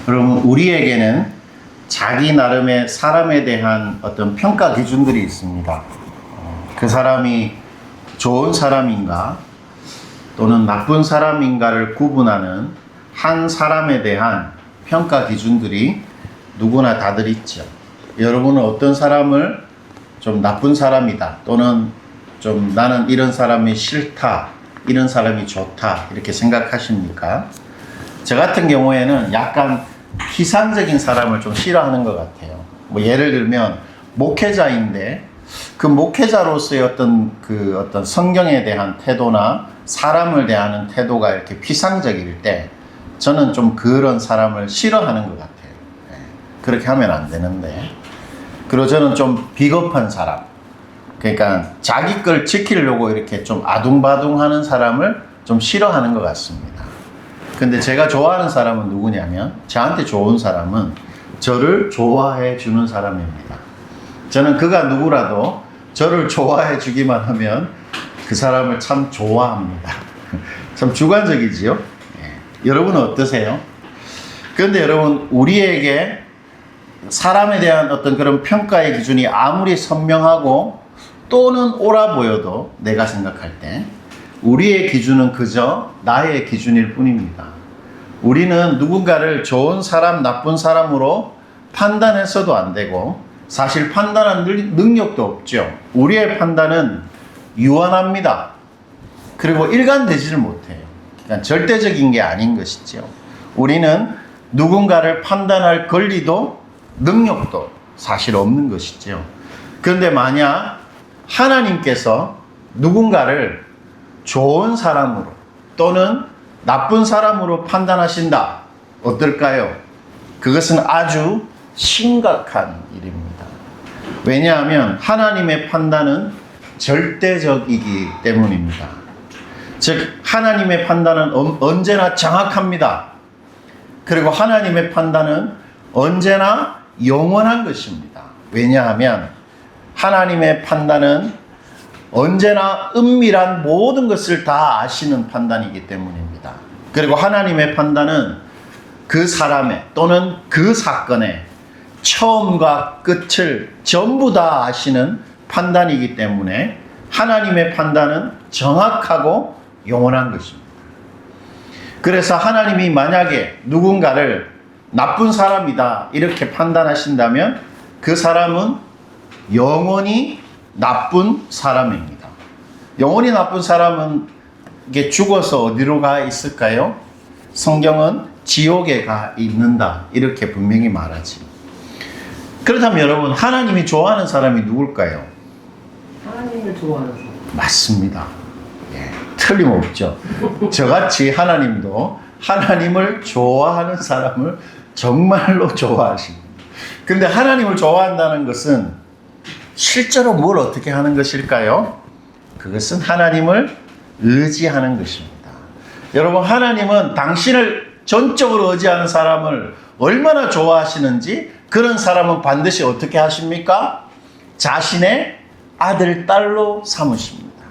여러분, 우리에게는 자기 나름의 사람에 대한 어떤 평가 기준들이 있습니다. 그 사람이 좋은 사람인가 또는 나쁜 사람인가를 구분하는 한 사람에 대한 평가 기준들이 누구나 다들 있죠. 여러분은 어떤 사람을 좀 나쁜 사람이다 또는 좀 나는 이런 사람이 싫다, 이런 사람이 좋다 이렇게 생각하십니까? 저 같은 경우에는 약간 피상적인 사람을 좀 싫어하는 것 같아요. 뭐 예를 들면 목회자인데 그 목회자로서의 어떤 성경에 대한 태도나 사람을 대하는 태도가 이렇게 피상적일 때 저는 좀 그런 사람을 싫어하는 것 같아요. 그렇게 하면 안 되는데. 그리고 저는 좀 비겁한 사람, 그러니까 자기 걸 지키려고 이렇게 좀 아둥바둥하는 사람을 좀 싫어하는 것 같습니다. 근데 제가 좋아하는 사람은 누구냐면, 저한테 좋은 사람은 저를 좋아해 주는 사람입니다. 저는 그가 누구라도 저를 좋아해 주기만 하면 그 사람을 참 좋아합니다. 참 주관적이지요? 여러분은 어떠세요? 그런데 여러분, 우리에게 사람에 대한 어떤 그런 평가의 기준이 아무리 선명하고 또는 옳아 보여도 내가 생각할 때 우리의 기준은 그저 나의 기준일 뿐입니다. 우리는 누군가를 좋은 사람, 나쁜 사람으로 판단해서도 안 되고 사실 판단한 능력도 없죠. 우리의 판단은 유한합니다. 그리고 일관되지를 못해요. 그러니까 절대적인 게 아닌 것이죠. 우리는 누군가를 판단할 권리도 능력도 사실 없는 것이죠. 그런데 만약 하나님께서 누군가를 좋은 사람으로 또는 나쁜 사람으로 판단하신다. 어떨까요? 그것은 아주 심각한 일입니다. 왜냐하면 하나님의 판단은 절대적이기 때문입니다. 즉 하나님의 판단은 언제나 정확합니다. 그리고 하나님의 판단은 언제나 영원한 것입니다. 왜냐하면 하나님의 판단은 언제나 은밀한 모든 것을 다 아시는 판단이기 때문입니다. 그리고 하나님의 판단은 그 사람의 또는 그 사건의 처음과 끝을 전부 다 아시는 판단이기 때문에 하나님의 판단은 정확하고 영원한 것입니다. 그래서 하나님이 만약에 누군가를 나쁜 사람이다 이렇게 판단하신다면 그 사람은 영원히 나쁜 사람입니다. 영원히 나쁜 사람은 이게 죽어서 어디로 가 있을까요? 성경은 지옥에 가 있는다 이렇게 분명히 말하지. 그렇다면 여러분, 하나님이 좋아하는 사람이 누굴까요? 하나님을 좋아하는 사람. 맞습니다. 예, 틀림없죠. 저같이 하나님도 하나님을 좋아하는 사람을 정말로 좋아하십니다. 근데 하나님을 좋아한다는 것은 실제로 뭘 어떻게 하는 것일까요? 그것은 하나님을 의지하는 것입니다. 여러분, 하나님은 당신을 전적으로 의지하는 사람을 얼마나 좋아하시는지 그런 사람은 반드시 어떻게 하십니까? 자신의 아들, 딸로 삼으십니다.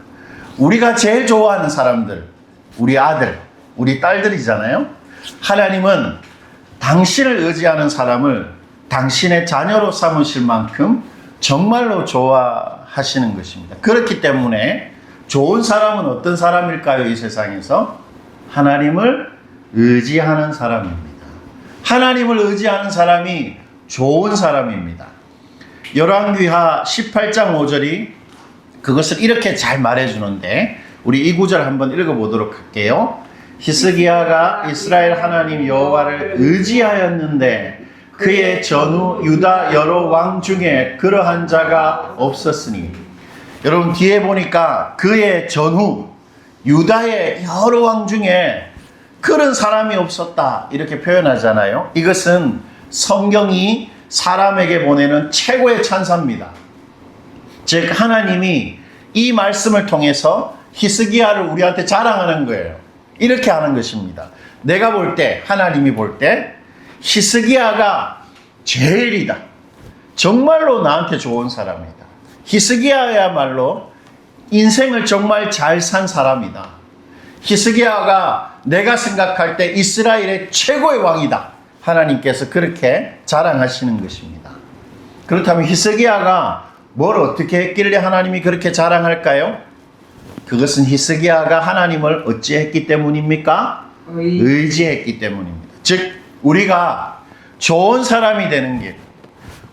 우리가 제일 좋아하는 사람들, 우리 아들, 우리 딸들이잖아요. 하나님은 당신을 의지하는 사람을 당신의 자녀로 삼으실 만큼 정말로 좋아하시는 것입니다. 그렇기 때문에 좋은 사람은 어떤 사람일까요? 이 세상에서 하나님을 의지하는 사람입니다. 하나님을 의지하는 사람이 좋은 사람입니다. 열왕기하 18장 5절이 그것을 이렇게 잘 말해주는데 우리 이 구절 한번 읽어보도록 할게요. 히스기야가 이스라엘 하나님 여호와를 의지하였는데 그의 전후 유다 여러 왕 중에 그러한 자가 없었으니. 여러분, 뒤에 보니까 그의 전후 유다의 여러 왕 중에 그런 사람이 없었다 이렇게 표현하잖아요. 이것은 성경이 사람에게 보내는 최고의 찬사입니다. 즉 하나님이 이 말씀을 통해서 히스기야를 우리한테 자랑하는 거예요. 이렇게 하는 것입니다. 내가 볼 때, 하나님이 볼 때 히스기야가 제일이다. 정말로 나한테 좋은 사람이다. 히스기야야말로 인생을 정말 잘 산 사람이다. 히스기야가 내가 생각할 때 이스라엘의 최고의 왕이다 하나님께서 그렇게 자랑하시는 것입니다. 그렇다면 히스기야가 뭘 어떻게 했길래 하나님이 그렇게 자랑할까요? 그것은 히스기야가 하나님을 어찌했기 때문입니까? 의지했기 때문입니다. 즉 우리가 좋은 사람이 되는 길,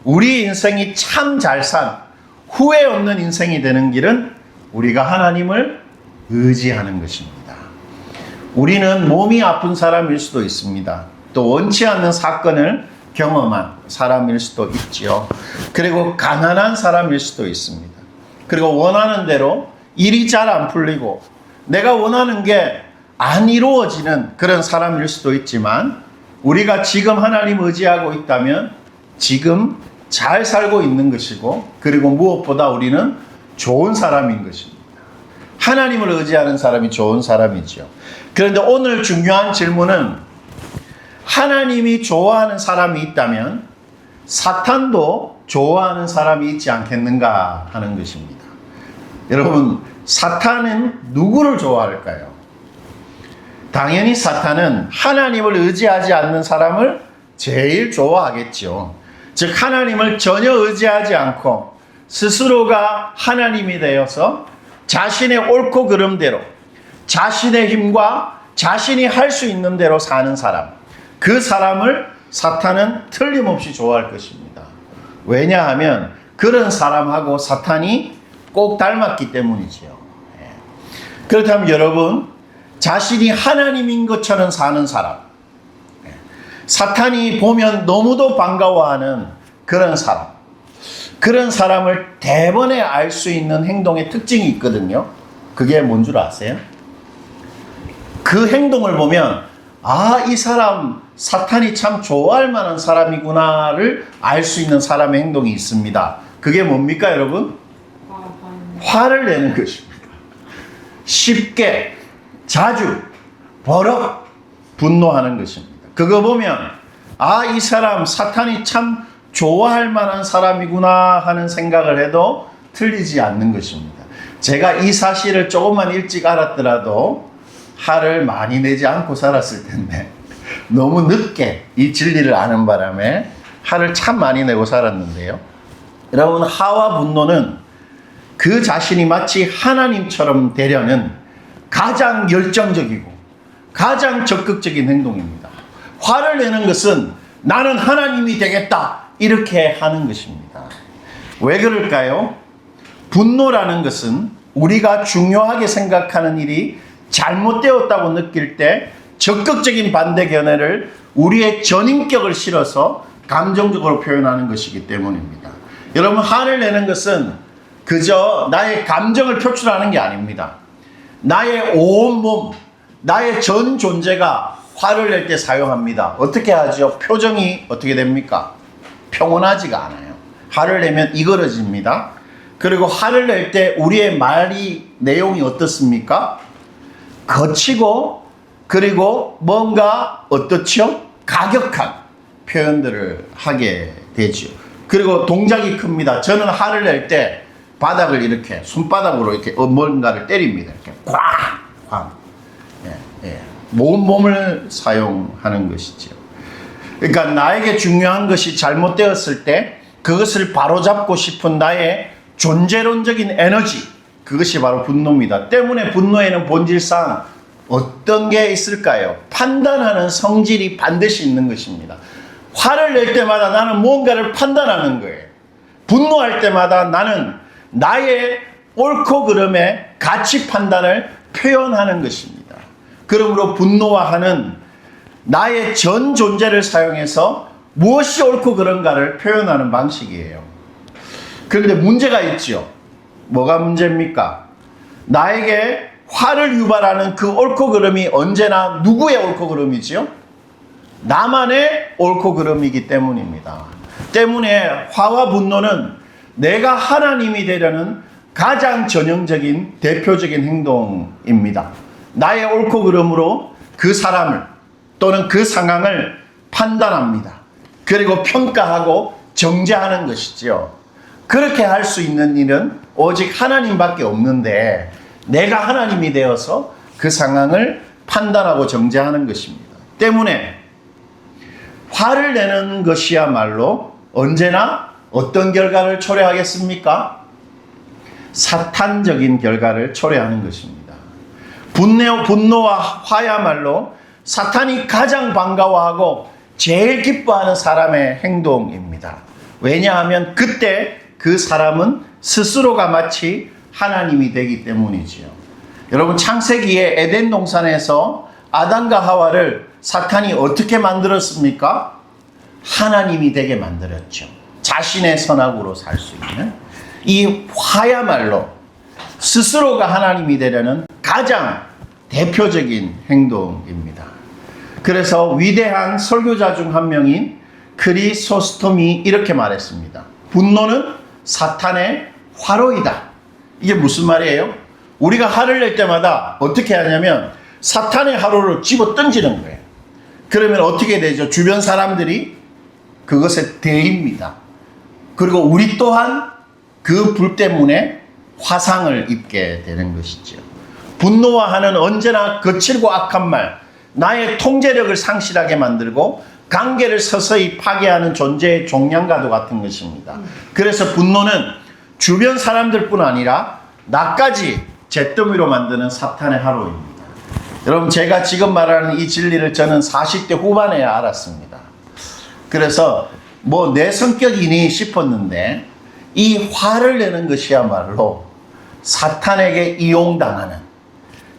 우리 인생이 참 잘 산 후회 없는 인생이 되는 길은 우리가 하나님을 의지하는 것입니다. 우리는 몸이 아픈 사람일 수도 있습니다. 또 원치 않는 사건을 경험한 사람일 수도 있지요. 그리고 가난한 사람일 수도 있습니다. 그리고 원하는 대로 일이 잘 안 풀리고 내가 원하는 게 안 이루어지는 그런 사람일 수도 있지만 우리가 지금 하나님 의지하고 있다면 지금 잘 살고 있는 것이고 그리고 무엇보다 우리는 좋은 사람인 것입니다. 하나님을 의지하는 사람이 좋은 사람이죠. 그런데 오늘 중요한 질문은 하나님이 좋아하는 사람이 있다면 사탄도 좋아하는 사람이 있지 않겠는가 하는 것입니다. 여러분, 사탄은 누구를 좋아할까요? 당연히 사탄은 하나님을 의지하지 않는 사람을 제일 좋아하겠죠. 즉 하나님을 전혀 의지하지 않고 스스로가 하나님이 되어서 자신의 옳고 그름대로 자신의 힘과 자신이 할 수 있는 대로 사는 사람, 그 사람을 사탄은 틀림없이 좋아할 것입니다. 왜냐하면 그런 사람하고 사탄이 꼭 닮았기 때문이지요. 그렇다면 여러분, 자신이 하나님인 것처럼 사는 사람, 사탄이 보면 너무도 반가워하는 그런 사람, 그런 사람을 대번에 알 수 있는 행동의 특징이 있거든요. 그게 뭔 줄 아세요? 그 행동을 보면 아, 이 사람 사탄이 참 좋아할 만한 사람이구나를 알 수 있는 사람의 행동이 있습니다. 그게 뭡니까 여러분? 화를 내는 것입니다. 쉽게, 자주, 버럭 분노하는 것입니다. 그거 보면 아, 이 사람 사탄이 참 좋아할 만한 사람이구나 하는 생각을 해도 틀리지 않는 것입니다. 제가 이 사실을 조금만 일찍 알았더라도 화를 많이 내지 않고 살았을 텐데 너무 늦게 이 진리를 아는 바람에 화를 참 많이 내고 살았는데요. 여러분, 화와 분노는 그 자신이 마치 하나님처럼 되려는 가장 열정적이고 가장 적극적인 행동입니다. 화를 내는 것은 나는 하나님이 되겠다 이렇게 하는 것입니다. 왜 그럴까요? 분노라는 것은 우리가 중요하게 생각하는 일이 잘못되었다고 느낄 때 적극적인 반대 견해를 우리의 전인격을 실어서 감정적으로 표현하는 것이기 때문입니다. 여러분, 화를 내는 것은 그저 나의 감정을 표출하는 게 아닙니다. 나의 온 몸, 나의 전 존재가 화를 낼 때 사용합니다. 어떻게 하죠? 표정이 어떻게 됩니까? 평온하지가 않아요. 화를 내면 이그러집니다. 그리고 화를 낼 때 우리의 말이 내용이 어떻습니까? 거치고 그리고 뭔가 어떻죠? 가격한 표현들을 하게 되죠. 그리고 동작이 큽니다. 저는 화를 낼 때 바닥을 이렇게 손바닥으로 이렇게 뭔가를 때립니다. 이렇게 쾅. 온 몸을 사용하는 것이죠. 그러니까 나에게 중요한 것이 잘못되었을 때 그것을 바로잡고 싶은 나의 존재론적인 에너지, 그것이 바로 분노입니다. 때문에 분노에는 본질상 어떤 게 있을까요? 판단하는 성질이 반드시 있는 것입니다. 화를 낼 때마다 나는 무언가를 판단하는 거예요. 분노할 때마다 나는 나의 옳고 그름의 가치 판단을 표현하는 것입니다. 그러므로 분노와 화는 나의 전 존재를 사용해서 무엇이 옳고 그른가를 표현하는 방식이에요. 그런데 문제가 있죠. 뭐가 문제입니까? 나에게 화를 유발하는 그 옳고 그름이 언제나 누구의 옳고 그름이지요? 나만의 옳고 그름이기 때문입니다. 때문에 화와 분노는 내가 하나님이 되려는 가장 전형적인 대표적인 행동입니다. 나의 옳고 그름으로 그 사람을 또는 그 상황을 판단합니다. 그리고 평가하고 정죄하는 것이지요. 그렇게 할 수 있는 일은 오직 하나님밖에 없는데 내가 하나님이 되어서 그 상황을 판단하고 정죄하는 것입니다. 때문에 화를 내는 것이야말로 언제나 어떤 결과를 초래하겠습니까? 사탄적인 결과를 초래하는 것입니다. 분노와 화야말로 사탄이 가장 반가워하고 제일 기뻐하는 사람의 행동입니다. 왜냐하면 그때 그 사람은 스스로가 마치 하나님이 되기 때문이지요. 여러분, 창세기의 에덴 동산에서 아담과 하와를 사탄이 어떻게 만들었습니까? 하나님이 되게 만들었죠. 자신의 선악으로 살 수 있는. 이 화야말로 스스로가 하나님이 되려는 가장 대표적인 행동입니다. 그래서 위대한 설교자 중 한 명인 크리소스톰이 이렇게 말했습니다. 분노는 사탄의 화로이다. 이게 무슨 말이에요? 우리가 화를 낼 때마다 어떻게 하냐면 사탄의 화로를 집어 던지는 거예요. 그러면 어떻게 되죠? 주변 사람들이 그것에 대입니다. 그리고 우리 또한 그 불 때문에 화상을 입게 되는 것이죠. 분노와 화는 언제나 거칠고 악한 말, 나의 통제력을 상실하게 만들고 관계를 서서히 파괴하는 존재의 종양과도 같은 것입니다. 그래서 분노는 주변 사람들뿐 아니라 나까지 잿더미로 만드는 사탄의 화로입니다. 여러분, 제가 지금 말하는 이 진리를 저는 40대 후반에야 알았습니다. 그래서 뭐 내 성격이니 싶었는데 이 화를 내는 것이야말로 사탄에게 이용당하는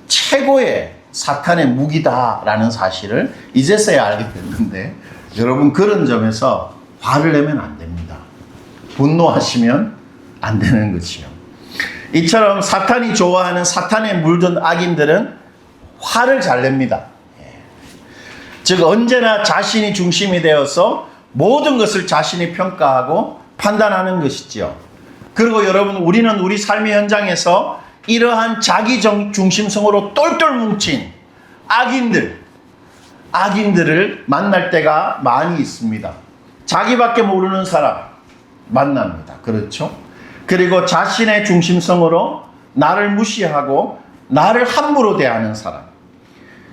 최고의 사탄의 무기다라는 사실을 이제서야 알게 됐는데, 여러분, 그런 점에서 화를 내면 안 됩니다. 분노하시면 안 되는 것이요. 이처럼 사탄이 좋아하는 사탄에 물든 악인들은 화를 잘 냅니다. 즉 언제나 자신이 중심이 되어서 모든 것을 자신이 평가하고 판단하는 것이지요. 그리고 여러분, 우리는 우리 삶의 현장에서 이러한 자기 중심성으로 똘똘 뭉친 악인들을 만날 때가 많이 있습니다. 자기밖에 모르는 사람 만납니다. 그렇죠? 그리고 자신의 중심성으로 나를 무시하고 나를 함부로 대하는 사람,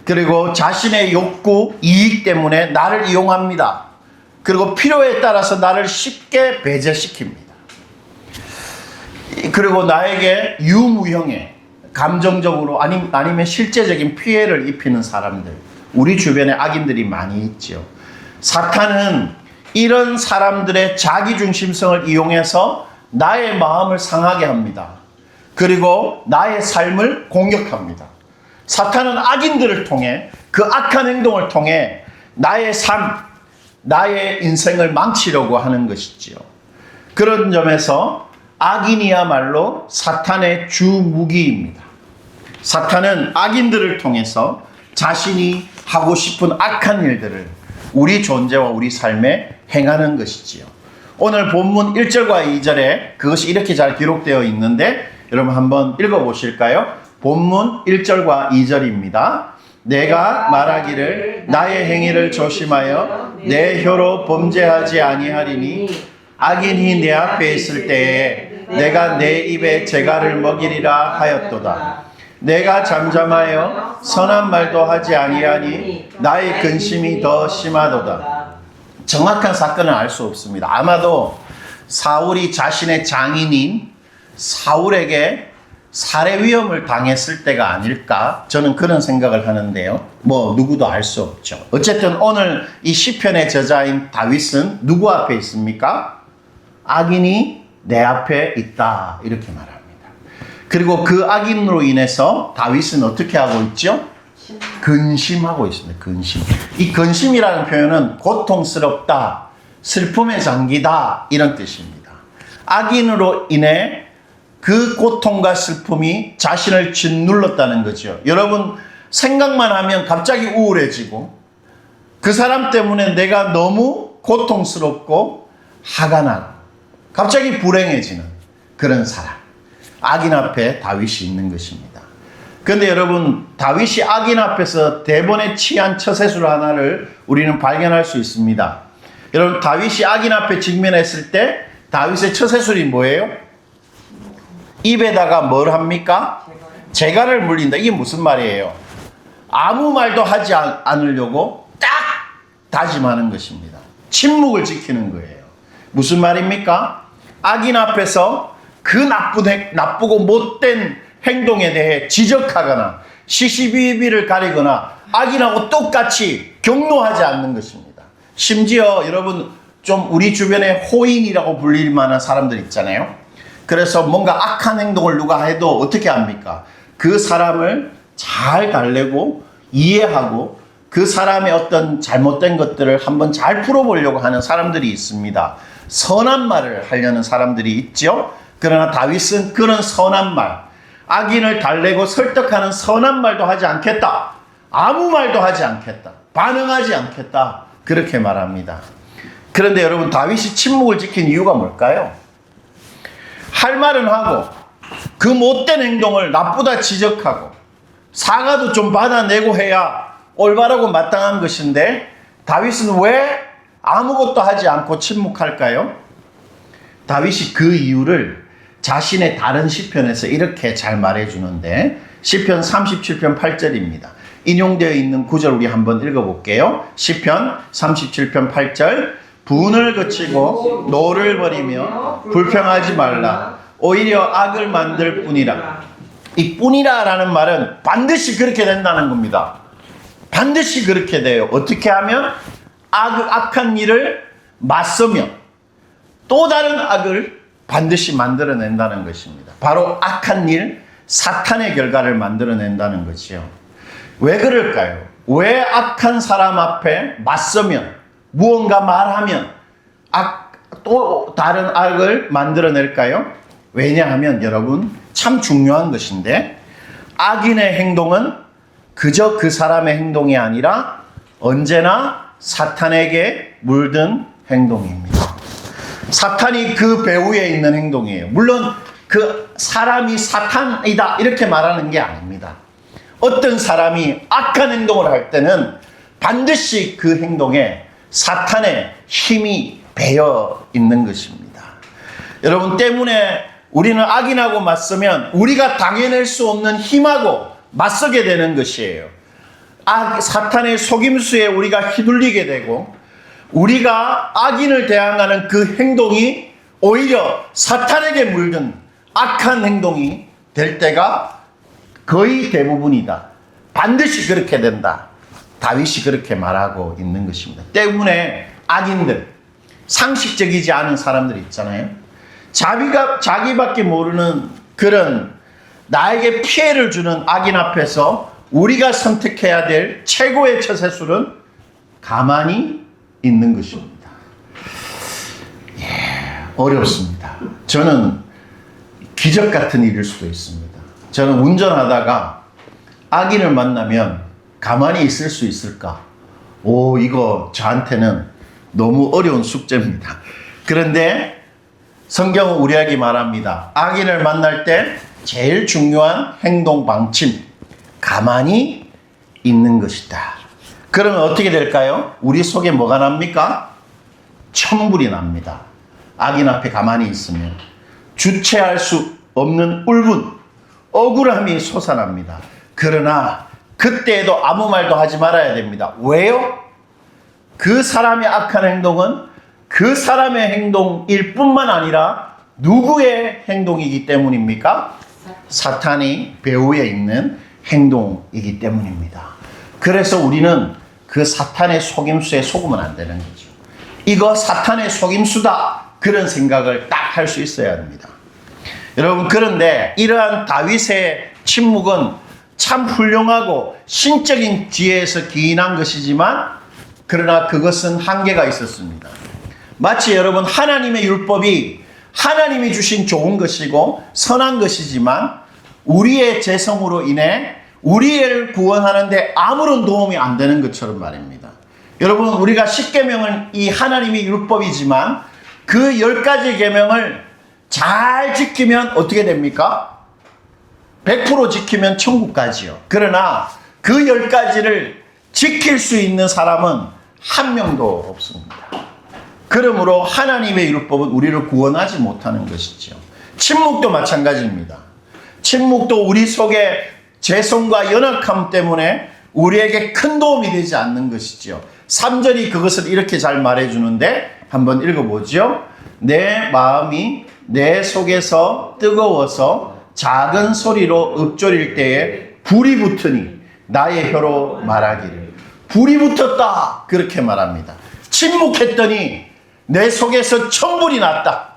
그리고 자신의 욕구, 이익 때문에 나를 이용합니다. 그리고 필요에 따라서 나를 쉽게 배제시킵니다. 그리고 나에게 유무형의 감정적으로 아니면 실제적인 피해를 입히는 사람들, 우리 주변에 악인들이 많이 있죠. 사탄은 이런 사람들의 자기중심성을 이용해서 나의 마음을 상하게 합니다. 그리고 나의 삶을 공격합니다. 사탄은 악인들을 통해, 그 악한 행동을 통해 나의 삶, 나의 인생을 망치려고 하는 것이지요. 그런 점에서 악인이야말로 사탄의 주 무기입니다. 사탄은 악인들을 통해서 자신이 하고 싶은 악한 일들을 우리 존재와 우리 삶에 행하는 것이지요. 오늘 본문 1절과 2절에 그것이 이렇게 잘 기록되어 있는데 여러분 한번 읽어보실까요? 본문 1절과 2절입니다. 내가 말하기를 나의 행위를 조심하여 내 혀로 범죄하지 아니하리니 악인이 내 앞에 있을 때에 내가 내 입에 재갈을 먹이리라 하였도다. 내가 잠잠하여 선한 말도 하지 아니하니 나의 근심이 더 심하도다. 정확한 사건은 알 수 없습니다. 아마도 사울이 자신의 장인인 사울에게 살해 위험을 당했을 때가 아닐까, 저는 그런 생각을 하는데요. 뭐 누구도 알 수 없죠. 어쨌든 오늘 이 시편의 저자인 다윗은 누구 앞에 있습니까? 악인이 내 앞에 있다, 이렇게 말합니다. 그리고 그 악인으로 인해서 다윗은 어떻게 하고 있죠? 근심하고 있습니다. 근심. 이 근심이라는 표현은 고통스럽다, 슬픔에 잠기다, 이런 뜻입니다. 악인으로 인해 그 고통과 슬픔이 자신을 짓눌렀다는 거죠. 여러분, 생각만 하면 갑자기 우울해지고 그 사람 때문에 내가 너무 고통스럽고 화가 나고 갑자기 불행해지는 그런 사람, 악인 앞에 다윗이 있는 것입니다. 그런데 여러분, 다윗이 악인 앞에서 대번에 취한 처세술 하나를 우리는 발견할 수 있습니다. 여러분, 다윗이 악인 앞에 직면했을 때 다윗의 처세술이 뭐예요? 입에다가 뭘 합니까? 재갈을 물린다. 이게 무슨 말이에요? 아무 말도 하지 않으려고 딱 다짐하는 것입니다. 침묵을 지키는 거예요. 무슨 말입니까? 악인 앞에서 그 나쁘고 못된 행동에 대해 지적하거나 시시비비를 가리거나 악인하고 똑같이 경노하지 않는 것입니다. 심지어 여러분 좀 우리 주변에 호인이라고 불릴 만한 사람들 있잖아요. 그래서 뭔가 악한 행동을 누가 해도 어떻게 합니까? 그 사람을 잘 달래고 이해하고 그 사람의 어떤 잘못된 것들을 한번 잘 풀어보려고 하는 사람들이 있습니다. 선한 말을 하려는 사람들이 있죠. 그러나 다윗은 그런 선한 말, 악인을 달래고 설득하는 선한 말도 하지 않겠다. 아무 말도 하지 않겠다. 반응하지 않겠다. 그렇게 말합니다. 그런데 여러분, 다윗이 침묵을 지킨 이유가 뭘까요? 할 말은 하고 그 못된 행동을 나쁘다 지적하고 사과도 좀 받아내고 해야 올바르고 마땅한 것인데 다윗은 왜 아무것도 하지 않고 침묵할까요? 다윗이 그 이유를 자신의 다른 시편에서 이렇게 잘 말해주는데 시편 37편 8절입니다. 인용되어 있는 구절 우리 한번 읽어볼게요. 시편 37편 8절 분을 그치고 노를 버리며 불평하지 말라. 오히려 악을 만들 뿐이라. 이 뿐이라 라는 말은 반드시 그렇게 된다는 겁니다. 반드시 그렇게 돼요. 어떻게 하면? 악한 일을 맞서며 또 다른 악을 반드시 만들어낸다는 것입니다. 바로 악한 일, 사탄의 결과를 만들어낸다는 거지요. 왜 그럴까요? 왜 악한 사람 앞에 맞서면 무언가 말하면 또 다른 악을 만들어낼까요? 왜냐하면 여러분 참 중요한 것인데 악인의 행동은 그저 그 사람의 행동이 아니라 언제나 사탄에게 물든 행동입니다. 사탄이 그 배후에 있는 행동이에요. 물론 그 사람이 사탄이다 이렇게 말하는 게 아닙니다. 어떤 사람이 악한 행동을 할 때는 반드시 그 행동에 사탄의 힘이 배어 있는 것입니다. 여러분 때문에 우리는 악인하고 맞서면 우리가 당해낼 수 없는 힘하고 맞서게 되는 것이에요. 사탄의 속임수에 우리가 휘둘리게 되고 우리가 악인을 대항하는 그 행동이 오히려 사탄에게 물든 악한 행동이 될 때가 거의 대부분이다. 반드시 그렇게 된다. 다윗이 그렇게 말하고 있는 것입니다. 때문에 악인들, 상식적이지 않은 사람들 있잖아요. 자기밖에 모르는 그런 나에게 피해를 주는 악인 앞에서 우리가 선택해야 될 최고의 처세술은 가만히 있는 것입니다. 어렵습니다. 저는 기적 같은 일일 수도 있습니다. 저는 운전하다가 악인을 만나면 가만히 있을 수 있을까? 이거 저한테는 너무 어려운 숙제입니다. 그런데 성경은 우리에게 말합니다. 악인을 만날 때 제일 중요한 행동 방침, 가만히 있는 것이다. 그러면 어떻게 될까요? 우리 속에 뭐가 납니까? 천불이 납니다. 악인 앞에 가만히 있으면 주체할 수 없는 울분, 억울함이 솟아납니다. 그러나 그때에도 아무 말도 하지 말아야 됩니다. 왜요? 그 사람의 악한 행동은 그 사람의 행동일 뿐만 아니라 누구의 행동이기 때문입니까? 사탄이 배후에 있는 행동이기 때문입니다. 그래서 우리는 그 사탄의 속임수에 속으면 안 되는 거죠. 이거 사탄의 속임수다. 그런 생각을 딱 할 수 있어야 합니다. 여러분, 그런데 이러한 다윗의 침묵은 참 훌륭하고 신적인 지혜에서 기인한 것이지만 그러나 그것은 한계가 있었습니다. 마치 여러분 하나님의 율법이 하나님이 주신 좋은 것이고 선한 것이지만 우리의 재성으로 인해 우리를 구원하는데 아무런 도움이 안 되는 것처럼 말입니다. 여러분, 우리가 10계명은 이 하나님의 율법이지만 그 10가지 계명을 잘 지키면 어떻게 됩니까? 100% 지키면 천국 가지요. 그러나 그 10가지를 지킬 수 있는 사람은 한 명도 없습니다. 그러므로 하나님의 율법은 우리를 구원하지 못하는 것이죠. 침묵도 마찬가지입니다. 침묵도 우리 속에 죄성과 연약함 때문에 우리에게 큰 도움이 되지 않는 것이죠. 3절이 그것을 이렇게 잘 말해주는데 한번 읽어보죠. 내 마음이 내 속에서 뜨거워서 작은 소리로 읊조릴 때에 불이 붙으니 나의 혀로 말하기를. 불이 붙었다 그렇게 말합니다. 침묵했더니 내 속에서 천불이 났다.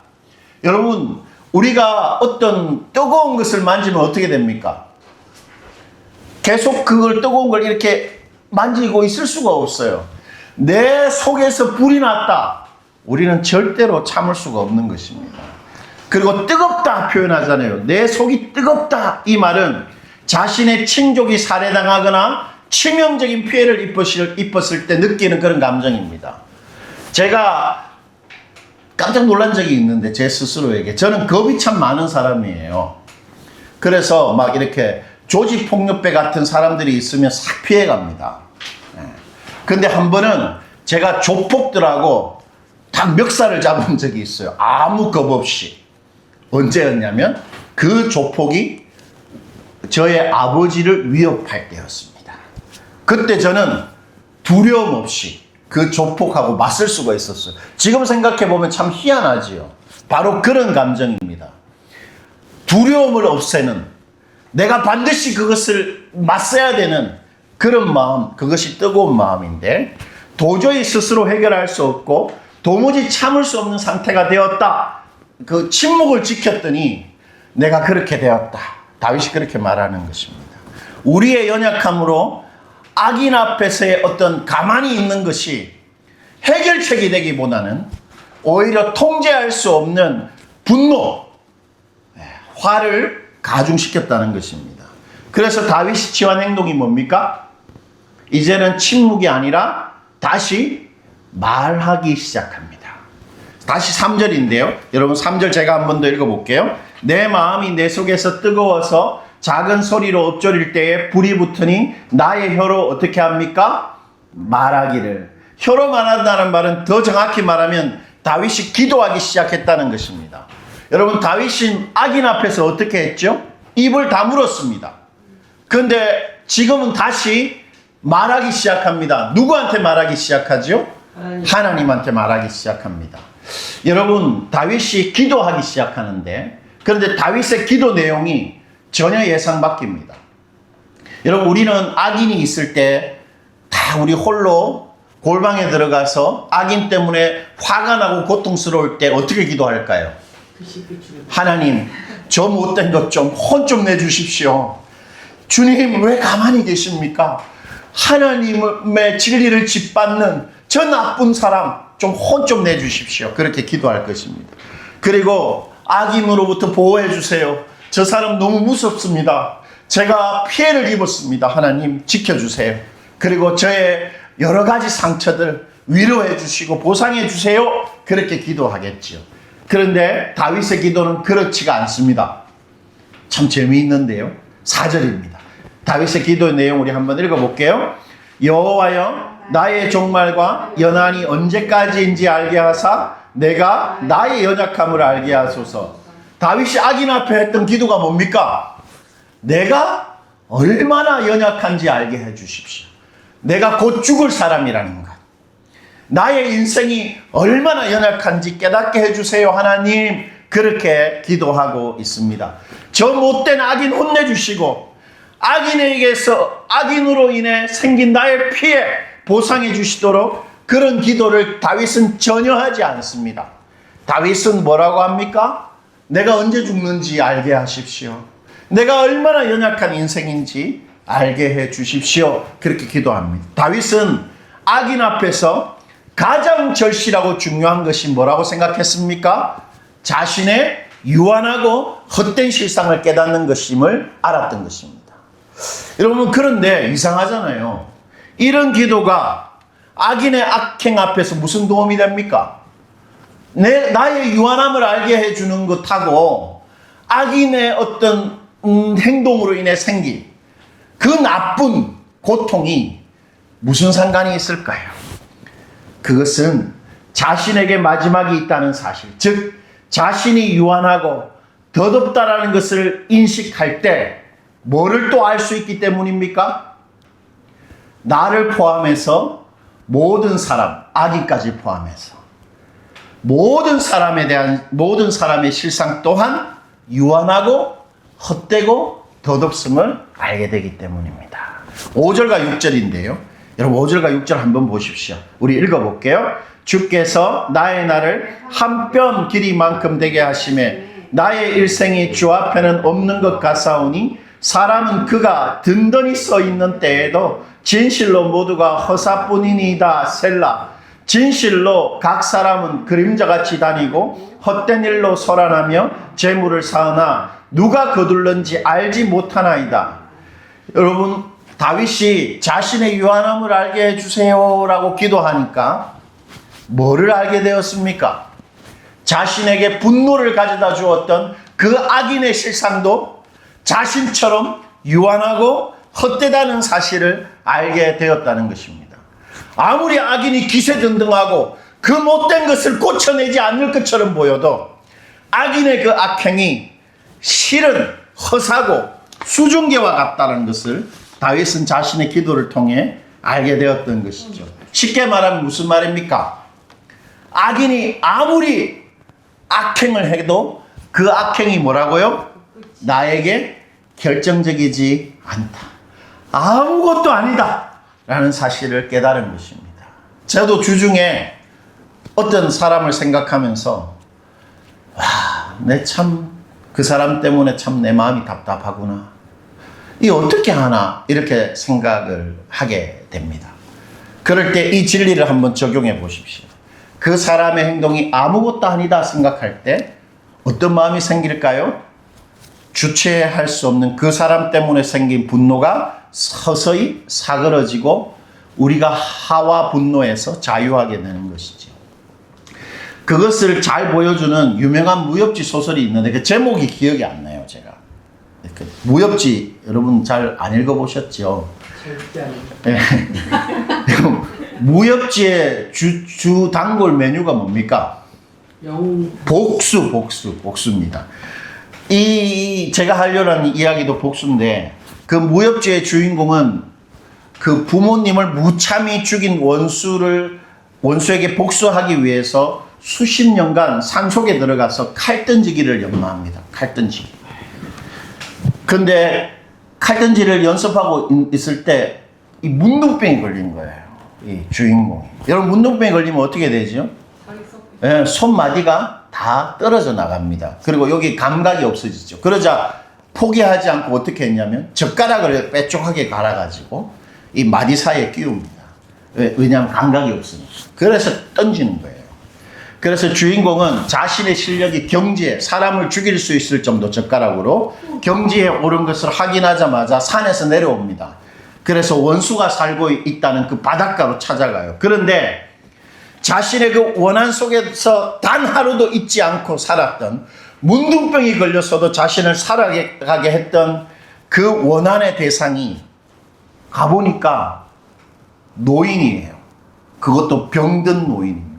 여러분, 우리가 어떤 뜨거운 것을 만지면 어떻게 됩니까? 계속 그걸 뜨거운 걸 이렇게 만지고 있을 수가 없어요. 내 속에서 불이 났다. 우리는 절대로 참을 수가 없는 것입니다. 그리고 뜨겁다 표현하잖아요. 내 속이 뜨겁다. 이 말은 자신의 친족이 살해당하거나 치명적인 피해를 입었을 때 느끼는 그런 감정입니다. 제가 깜짝 놀란 적이 있는데 제 스스로에게. 저는 겁이 참 많은 사람이에요. 그래서 막 이렇게 조직폭력배 같은 사람들이 있으면 싹 피해갑니다. 근데 한 번은 제가 조폭들하고 딱 멱살을 잡은 적이 있어요. 아무 겁 없이. 언제였냐면 그 조폭이 저의 아버지를 위협할 때였습니다. 그때 저는 두려움 없이 그 조폭하고 맞설 수가 있었어요. 지금 생각해보면 참 희한하지요. 바로 그런 감정입니다. 두려움을 없애는, 내가 반드시 그것을 맞서야 되는 그런 마음, 그것이 뜨거운 마음인데 도저히 스스로 해결할 수 없고 도무지 참을 수 없는 상태가 되었다. 그 침묵을 지켰더니 내가 그렇게 되었다. 다윗이 그렇게 말하는 것입니다. 우리의 연약함으로 악인 앞에서의 어떤 가만히 있는 것이 해결책이 되기보다는 오히려 통제할 수 없는 분노, 화를 가중시켰다는 것입니다. 그래서 다윗이 취한 행동이 뭡니까? 이제는 침묵이 아니라 다시 말하기 시작합니다. 다시 3절인데요. 여러분 3절 제가 한 번 더 읽어볼게요. 내 마음이 내 속에서 뜨거워서 작은 소리로 읊조릴 때에 불이 붙으니 나의 혀로 어떻게 합니까? 말하기를. 혀로 말한다는 말은 더 정확히 말하면 다윗이 기도하기 시작했다는 것입니다. 여러분 다윗은 악인 앞에서 어떻게 했죠? 입을 다물었습니다. 그런데 지금은 다시 말하기 시작합니다. 누구한테 말하기 시작하죠? 하나님한테 말하기 시작합니다. 여러분 다윗이 기도하기 시작하는데 그런데 다윗의 기도 내용이 전혀 예상 바뀝니다. 여러분 우리는 악인이 있을 때 다 우리 홀로 골방에 들어가서 악인 때문에 화가 나고 고통스러울 때 어떻게 기도할까요? 하나님 저 못된 것 좀 혼 좀 내주십시오. 주님 왜 가만히 계십니까? 하나님의 진리를 짓밟는 저 나쁜 사람 좀 혼 좀 내주십시오. 그렇게 기도할 것입니다. 그리고 악인으로부터 보호해 주세요. 저 사람 너무 무섭습니다. 제가 피해를 입었습니다. 하나님 지켜주세요. 그리고 저의 여러 가지 상처들 위로해 주시고 보상해 주세요. 그렇게 기도하겠지요. 그런데 다윗의 기도는 그렇지가 않습니다. 참 재미있는데요. 4절입니다. 다윗의 기도의 내용 우리 한번 읽어볼게요. 여호와여 나의 종말과 연한이 언제까지인지 알게 하사 내가 나의 연약함을 알게 하소서. 다윗이 악인 앞에 했던 기도가 뭡니까? 내가 얼마나 연약한지 알게 해 주십시오. 내가 곧 죽을 사람이라는 것. 나의 인생이 얼마나 연약한지 깨닫게 해주세요 하나님. 그렇게 기도하고 있습니다. 저 못된 악인 혼내주시고 악인에게서 악인으로 인해 생긴 나의 피해 보상해 주시도록 그런 기도를 다윗은 전혀 하지 않습니다. 다윗은 뭐라고 합니까? 내가 언제 죽는지 알게 하십시오. 내가 얼마나 연약한 인생인지 알게 해 주십시오. 그렇게 기도합니다. 다윗은 악인 앞에서 가장 절실하고 중요한 것이 뭐라고 생각했습니까? 자신의 유한하고 헛된 실상을 깨닫는 것임을 알았던 것입니다. 여러분 그런데 이상하잖아요. 이런 기도가 악인의 악행 앞에서 무슨 도움이 됩니까? 나의 유한함을 알게 해주는 것하고 악인의 어떤 행동으로 인해 생긴 그 나쁜 고통이 무슨 상관이 있을까요? 그것은 자신에게 마지막이 있다는 사실, 즉 자신이 유한하고 더덥다라는 것을 인식할 때 뭐를 또 알 수 있기 때문입니까? 나를 포함해서 모든 사람, 아기까지 포함해서 모든 사람의 실상 또한 유한하고 헛되고 덧없음을 알게 되기 때문입니다. 5절과 6절인데요. 여러분 5절과 6절 한번 보십시오. 우리 읽어볼게요. 주께서 나의 날을 한 뼘 길이만큼 되게 하심에 나의 일생이 주 앞에는 없는 것 같사오니 사람은 그가 든든히 서 있는 때에도 진실로 모두가 허사뿐이니이다. 셀라. 진실로 각 사람은 그림자같이 다니고 헛된 일로 소란하며 재물을 쌓으나 누가 거둘는지 알지 못하나이다. 여러분 다윗이 자신의 유한함을 알게 해주세요 라고 기도하니까 뭐를 알게 되었습니까? 자신에게 분노를 가져다 주었던 그 악인의 실상도 자신처럼 유한하고 헛되다는 사실을 알게 되었다는 것입니다. 아무리 악인이 기세등등하고 그 못된 것을 고쳐내지 않을 것처럼 보여도 악인의 그 악행이 실은 허사고 수중계와 같다는 것을 다윗은 자신의 기도를 통해 알게 되었던 것이죠. 쉽게 말하면 무슨 말입니까? 악인이 아무리 악행을 해도 그 악행이 뭐라고요? 나에게 결정적이지 않다. 아무것도 아니다. 라는 사실을 깨달은 것입니다. 저도 주중에 어떤 사람을 생각하면서 내 참 그 사람 때문에 참 내 마음이 답답하구나. 이 어떻게 하나 이렇게 생각을 하게 됩니다. 그럴 때 이 진리를 한번 적용해 보십시오. 그 사람의 행동이 아무것도 아니다 생각할 때 어떤 마음이 생길까요? 주체할 수 없는 그 사람 때문에 생긴 분노가 서서히 사그러지고 우리가 하와 분노에서 자유하게 되는 것이죠. 그것을 잘 보여주는 유명한 무협지 소설이 있는데 그 제목이 기억이 안 나요, 제가. 그 무협지 여러분 잘 안 읽어보셨죠? 절대 아니에요. 무협지의 주 단골 메뉴가 뭡니까? 복수입니다. 제가 하려는 이야기도 복수인데 그 무협지의 주인공은 그 부모님을 무참히 죽인 원수에게 복수하기 위해서 수십 년간 산속에 들어가서 칼던지기를 연마합니다. 칼던지기. 근데 칼던지를 연습하고 있을 때 이 문둥병이 걸린 거예요. 이 주인공이. 여러분 문둥병이 걸리면 어떻게 되죠? 예, 손마디가 다 떨어져 나갑니다. 그리고 여기 감각이 없어지죠. 그러자 포기하지 않고 어떻게 했냐면 젓가락을 빼쪽하게 갈아가지고 이 마디 사이에 끼웁니다. 왜냐하면 감각이 없으니까. 그래서 던지는 거예요. 그래서 주인공은 자신의 실력이 경지에 사람을 죽일 수 있을 정도 젓가락으로 경지에 오른 것을 확인하자마자 산에서 내려옵니다. 그래서 원수가 살고 있다는 그 바닷가로 찾아가요. 그런데 자신의 그 원한 속에서 단 하루도 잊지 않고 살았던 문둥병이 걸렸어도 자신을 살아가게 했던 그 원한의 대상이 가보니까 노인이에요. 그것도 병든 노인입니다.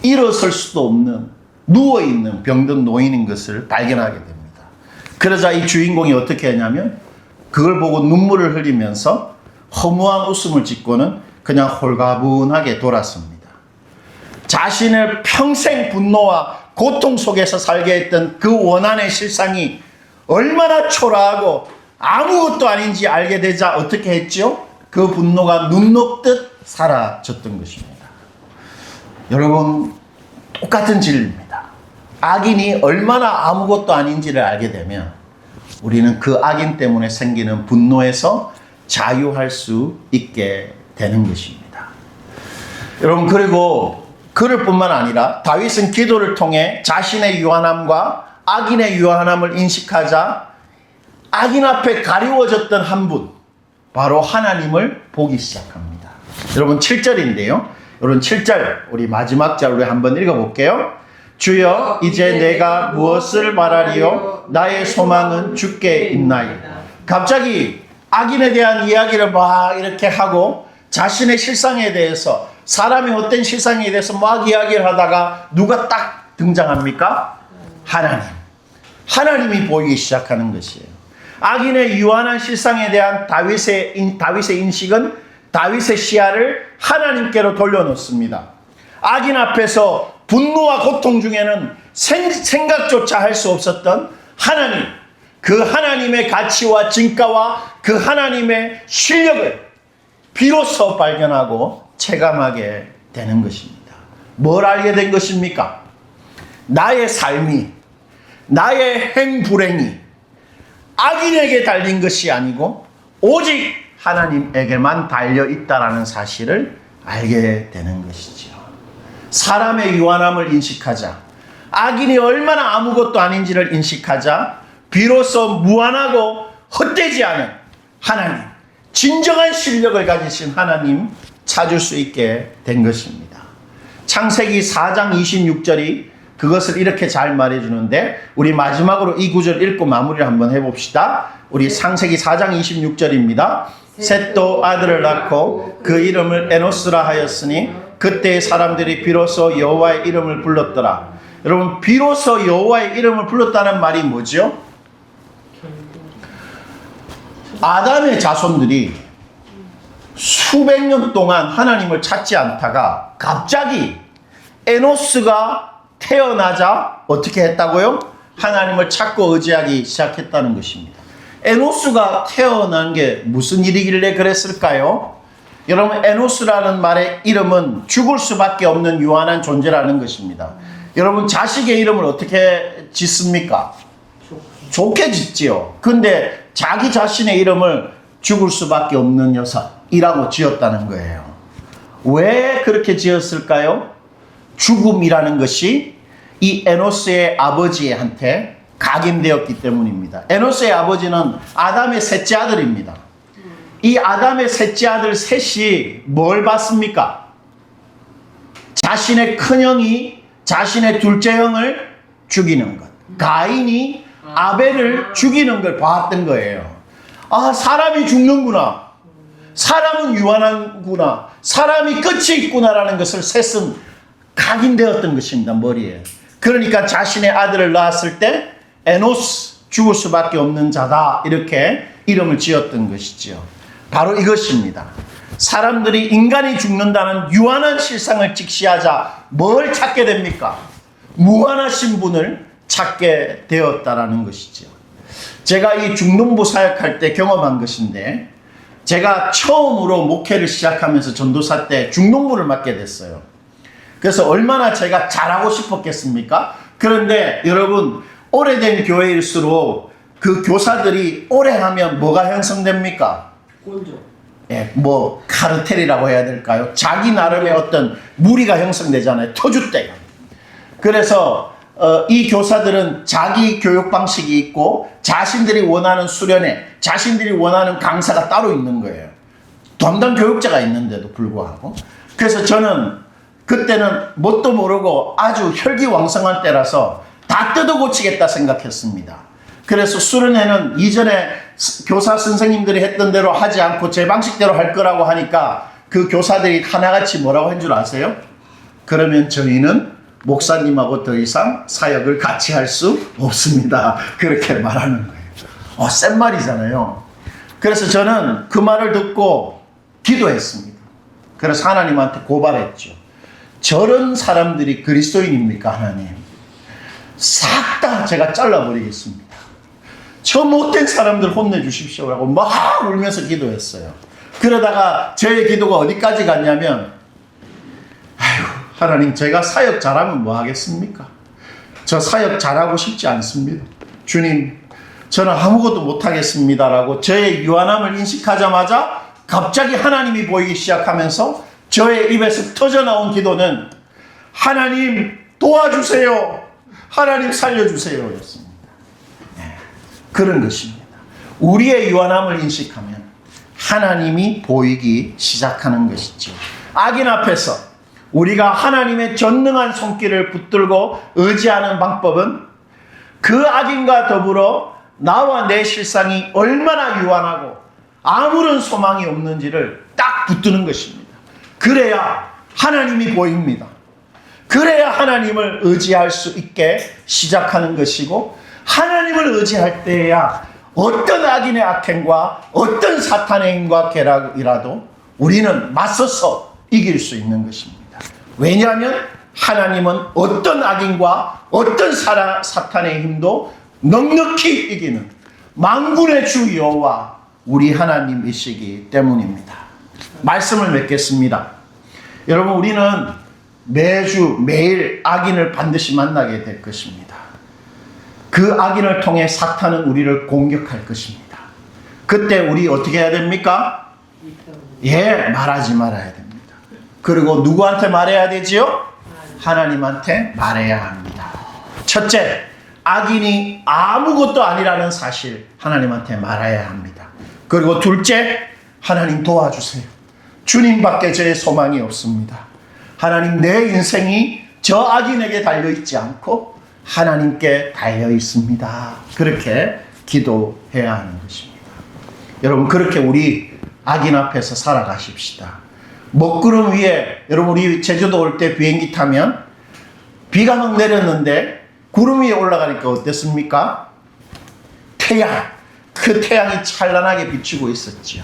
일어설 수도 없는 누워있는 병든 노인인 것을 발견하게 됩니다. 그러자 이 주인공이 어떻게 하냐면 그걸 보고 눈물을 흘리면서 허무한 웃음을 짓고는 그냥 홀가분하게 돌았습니다. 자신을 평생 분노와 고통 속에서 살게 했던 그 원한의 실상이 얼마나 초라하고 아무것도 아닌지 알게 되자 어떻게 했죠? 그 분노가 눈 녹듯 사라졌던 것입니다. 여러분 똑같은 진리입니다. 악인이 얼마나 아무것도 아닌지를 알게 되면 우리는 그 악인 때문에 생기는 분노에서 자유할 수 있게 되는 것입니다. 여러분 그리고 그럴 뿐만 아니라 다윗은 기도를 통해 자신의 유한함과 악인의 유한함을 인식하자 악인 앞에 가리워졌던 한 분, 바로 하나님을 보기 시작합니다. 여러분 7절인데요. 여러분 7절 우리 마지막 절 우리 한번 읽어볼게요. 주여 이제 내가 무엇을 말하리요? 나의 소망은 주께 있나이다. 갑자기 악인에 대한 이야기를 막 이렇게 하고 자신의 실상에 대해서 사람의 헛된 실상에 대해서 막 이야기를 하다가 누가 딱 등장합니까? 하나님. 하나님이 보이기 시작하는 것이에요. 악인의 유한한 실상에 대한 다윗의 인식은 다윗의 시야를 하나님께로 돌려놓습니다. 악인 앞에서 분노와 고통 중에는 생각조차 할 수 없었던 하나님, 그 하나님의 가치와 진가와 그 하나님의 실력을 비로소 발견하고 체감하게 되는 것입니다. 뭘 알게 된 것입니까? 나의 삶이, 나의 행불행이 악인에게 달린 것이 아니고 오직 하나님에게만 달려 있다라는 사실을 알게 되는 것이죠. 사람의 유한함을 인식하자, 악인이 얼마나 아무것도 아닌지를 인식하자 비로소 무한하고 헛되지 않은 하나님, 진정한 실력을 가지신 하나님 찾을 수 있게 된 것입니다. 창세기 4장 26절이 그것을 이렇게 잘 말해주는데, 우리 마지막으로 이 구절 읽고 마무리를 한번 해봅시다. 우리 창세기 4장 26절입니다. 셋도 아들을 낳고 그 이름을 에노스라 하였으니 그때의 사람들이 비로소 여호와의 이름을 불렀더라. 여러분, 비로소 여호와의 이름을 불렀다는 말이 뭐죠? 아담의 자손들이 수백 년 동안 하나님을 찾지 않다가 갑자기 에노스가 태어나자 어떻게 했다고요? 하나님을 찾고 의지하기 시작했다는 것입니다. 에노스가 태어난 게 무슨 일이길래 그랬을까요? 여러분, 에노스라는 말의 이름은 죽을 수밖에 없는 유한한 존재라는 것입니다. 여러분, 자식의 이름을 어떻게 짓습니까? 좋게 짓지요. 근데 자기 자신의 이름을 죽을 수밖에 없는 녀석이라고 지었다는 거예요. 왜 그렇게 지었을까요? 죽음이라는 것이 이 에노스의 아버지한테 각인되었기 때문입니다. 에노스의 아버지는 아담의 셋째 아들입니다. 이 아담의 셋째 아들 셋이 뭘 봤습니까? 자신의 큰형이 자신의 둘째 형을 죽이는 것. 가인이 아벨을 죽이는 걸 봤던 거예요. 아, 사람이 죽는구나. 사람은 유한한구나. 사람이 끝이 있구나라는 것을 셋은 각인되었던 것입니다, 머리에. 그러니까 자신의 아들을 낳았을 때 에노스, 죽을 수밖에 없는 자다, 이렇게 이름을 지었던 것이지요. 바로 이것입니다. 사람들이 인간이 죽는다는 유한한 실상을 직시하자 뭘 찾게 됩니까? 무한하신 분을 찾게 되었다라는 것이죠. 제가 이 중동부 사역할 때 경험한 것인데, 제가 처음으로 목회를 시작하면서 전도사 때 중동부를 맡게 됐어요. 그래서 얼마나 제가 잘하고 싶었겠습니까? 그런데 여러분, 오래된 교회일수록 그 교사들이 오래 하면 뭐가 형성됩니까? 꼴죠. 예, 뭐 카르텔이라고 해야 될까요? 자기 나름의 어떤 무리가 형성되잖아요. 터줏대가. 그래서 이 교사들은 자기 교육 방식이 있고 자신들이 원하는 수련회, 자신들이 원하는 강사가 따로 있는 거예요. 담당 교육자가 있는데도 불구하고. 그래서 저는 그때는 뭣도 모르고 아주 혈기왕성한 때라서 다 뜯어고치겠다 생각했습니다. 그래서 수련회는 이전에 교사 선생님들이 했던 대로 하지 않고 제 방식대로 할 거라고 하니까 그 교사들이 하나같이 뭐라고 한 줄 아세요? 그러면 저희는 목사님하고 더 이상 사역을 같이 할 수 없습니다. 그렇게 말하는 거예요. 센 말이잖아요. 그래서 저는 그 말을 듣고 기도했습니다. 그래서 하나님한테 고발했죠. 저런 사람들이 그리스도인입니까, 하나님? 싹 다 제가 잘라버리겠습니다. 저 못된 사람들 혼내주십시오라고 막 울면서 기도했어요. 그러다가 저의 기도가 어디까지 갔냐면, 아이고, 하나님, 제가 사역 잘하면 뭐 하겠습니까? 저 사역 잘하고 싶지 않습니다. 주님, 저는 아무것도 못하겠습니다라고 저의 유한함을 인식하자마자 갑자기 하나님이 보이기 시작하면서 저의 입에서 터져나온 기도는 하나님 도와주세요. 하나님 살려주세요. 였습니다. 네, 그런 것입니다. 우리의 유한함을 인식하면 하나님이 보이기 시작하는 것이죠. 악인 앞에서 우리가 하나님의 전능한 손길을 붙들고 의지하는 방법은 그 악인과 더불어 나와 내 실상이 얼마나 유한하고 아무런 소망이 없는지를 딱 붙드는 것입니다. 그래야 하나님이 보입니다. 그래야 하나님을 의지할 수 있게 시작하는 것이고, 하나님을 의지할 때야 어떤 악인의 악행과 어떤 사탄의 힘과 계략이라도 우리는 맞서서 이길 수 있는 것입니다. 왜냐하면 하나님은 어떤 악인과 어떤 사탄의 힘도 넉넉히 이기는 만군의 주 여호와 우리 하나님이시기 때문입니다. 말씀을 맺겠습니다. 여러분, 우리는 매일 악인을 반드시 만나게 될 것입니다. 그 악인을 통해 사탄은 우리를 공격할 것입니다. 그때 우리 어떻게 해야 됩니까? 말하지 말아야 됩니다. 그리고 누구한테 말해야 되지요? 하나님한테 말해야 합니다. 첫째, 악인이 아무것도 아니라는 사실 하나님한테 말해야 합니다. 그리고 둘째, 하나님 도와주세요. 주님밖에 저의 소망이 없습니다. 하나님, 내 인생이 저 악인에게 달려있지 않고 하나님께 달려있습니다. 그렇게 기도해야 하는 것입니다. 여러분, 그렇게 우리 악인 앞에서 살아가십시다. 먹구름 위에, 여러분, 우리 제주도 올 때 비행기 타면 비가 막 내렸는데 구름 위에 올라가니까 어땠습니까? 그 태양이 찬란하게 비추고 있었지요.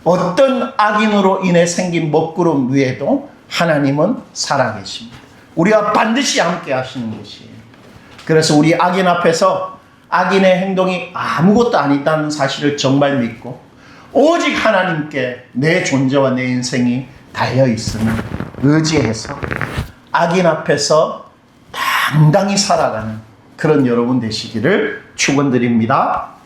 어떤 악인으로 인해 생긴 먹구름 위에도 하나님은 살아계십니다. 우리와 반드시 함께 하시는 것이에요. 그래서 우리 악인 앞에서 악인의 행동이 아무것도 아니다는 사실을 정말 믿고 오직 하나님께 내 존재와 내 인생이 달려있음을 의지해서 악인 앞에서 당당히 살아가는 그런 여러분 되시기를 축원드립니다.